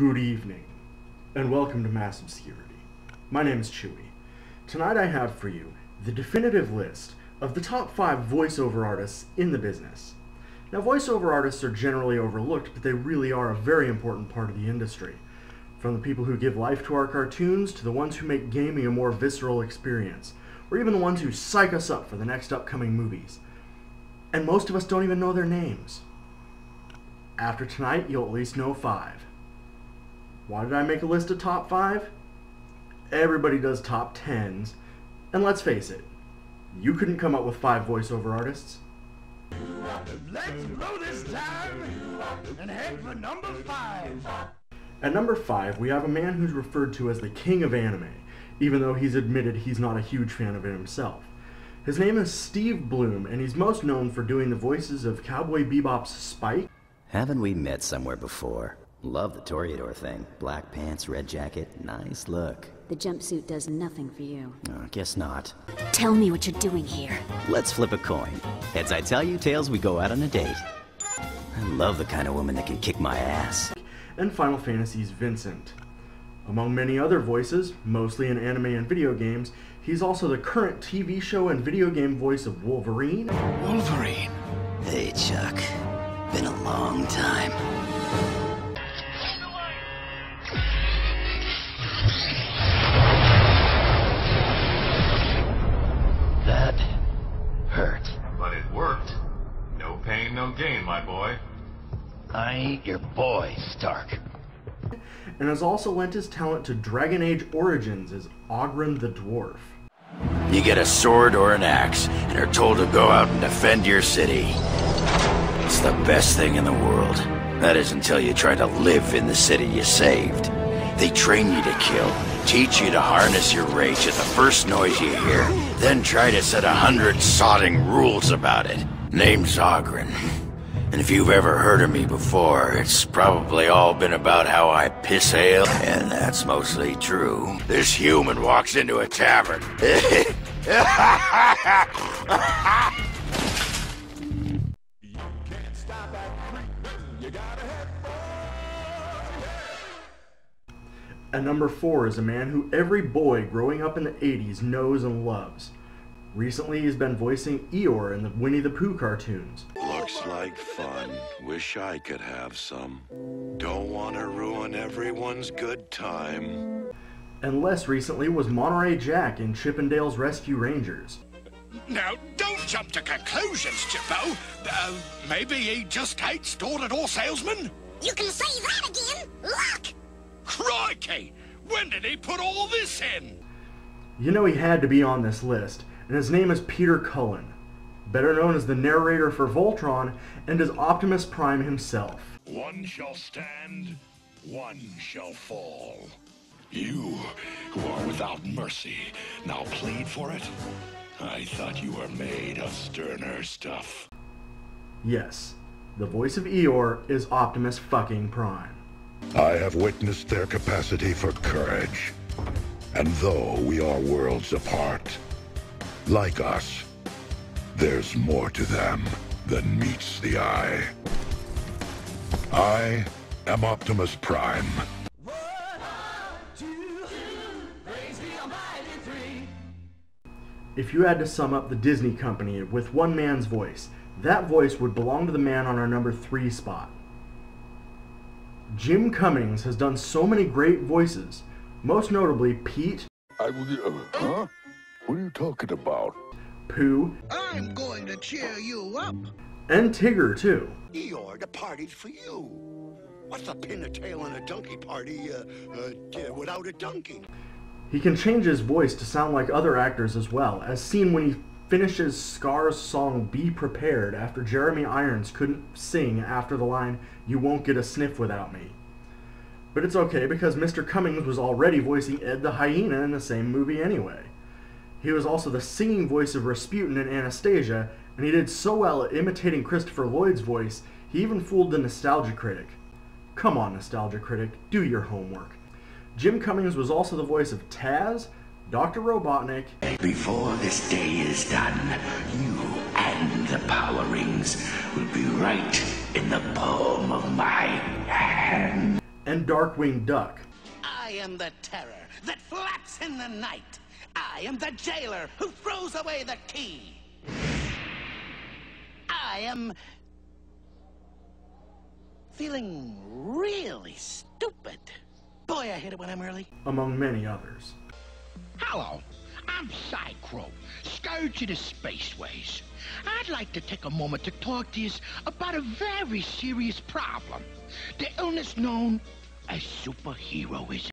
Good evening, and welcome to Mass Obscurity. My name is Chewy. Tonight I have for you the definitive list of the top 5 voiceover artists in the business. Now, voiceover artists are generally overlooked, but they really are a very important part of the industry. From the people who give life to our cartoons, to the ones who make gaming a more visceral experience, or even the ones who psych us up for the next upcoming movies. And most of us don't even know their names. After tonight, you'll at least know 5. Why did I make a list of top 5? Everybody does top 10s, and let's face it, you couldn't come up with 5 voiceover artists. Let's blow this time and head for number 5. At number 5, we have a man who's referred to as the king of anime, even though he's admitted he's not a huge fan of it himself. His name is Steve Bloom, and he's most known for doing the voices of Cowboy Bebop's Spike. Haven't we met somewhere before? Love the Toreador thing. Black pants, red jacket, nice look. The jumpsuit does nothing for you. Oh, guess not. Tell me what you're doing here. Let's flip a coin. Heads I tell you, tails we go out on a date. I love the kind of woman that can kick my ass. And Final Fantasy's Vincent. Among many other voices, mostly in anime and video games, he's also the current TV show and video game voice of Wolverine. Wolverine. Hey, Chuck. Been a long time. That hurt. But it worked. No pain, no gain, my boy. I ain't your boy, Stark. And has also lent his talent to Dragon Age Origins as Oghren the Dwarf. You get a sword or an axe, and are told to go out and defend your city. It's the best thing in the world. That is until you try to live in the city you saved. They train you to kill, teach you to harness your rage at the first noise you hear, then try to set 100 sodding rules about it. Name's Oghren. And if you've ever heard of me before, it's probably all been about how I piss ale, and that's mostly true. This human walks into a tavern. At number 4 is a man who every boy growing up in the 80s knows and loves. Recently, he's been voicing Eeyore in the Winnie the Pooh cartoons. Looks like fun. Wish I could have some. Don't want to ruin everyone's good time. And less recently was Monterey Jack in Chip 'n Dale's Rescue Rangers. Now, don't jump to conclusions, Chippo. Maybe he just hates door-to-door salesmen? You can say that again! Look! Crikey! When did he put all this in? You know he had to be on this list, and his name is Peter Cullen, better known as the narrator for Voltron and as Optimus Prime himself. One shall stand, one shall fall. You, who are without mercy, now plead for it? I thought you were made of sterner stuff. Yes, the voice of Eeyore is Optimus fucking Prime. I have witnessed their capacity for courage. And though we are worlds apart, like us, there's more to them than meets the eye. I am Optimus Prime. If you had to sum up the Disney company with one man's voice, that voice would belong to the man on our number 3 spot. Jim Cummings has done so many great voices, most notably Pete. Huh? What are you talking about? Pooh. I'm going to cheer you up. And Tigger, too. Eeyore, the party's for you. What's a pin a tail on a donkey party without a donkey? He can change his voice to sound like other actors as well, as seen when he finishes Scar's song Be Prepared after Jeremy Irons couldn't sing after the line, "You won't get a sniff without me." But it's okay because Mr. Cummings was already voicing Ed the Hyena in the same movie anyway. He was also the singing voice of Rasputin in Anastasia, and he did so well at imitating Christopher Lloyd's voice, he even fooled the Nostalgia Critic. Come on, Nostalgia Critic, do your homework. Jim Cummings was also the voice of Taz, Dr. Robotnik. Before this day is done, you and the Power Rings will be right in the palm of my hand. and Darkwing Duck. I am the terror that flaps in the night. I am the jailer who throws away the key. I am feeling really stupid. Boy, I hate it when I'm early. Among many others. Hello, I'm Psychro, Scourge of the Spaceways. I'd like to take a moment to talk to you about a very serious problem. The illness known as superheroism.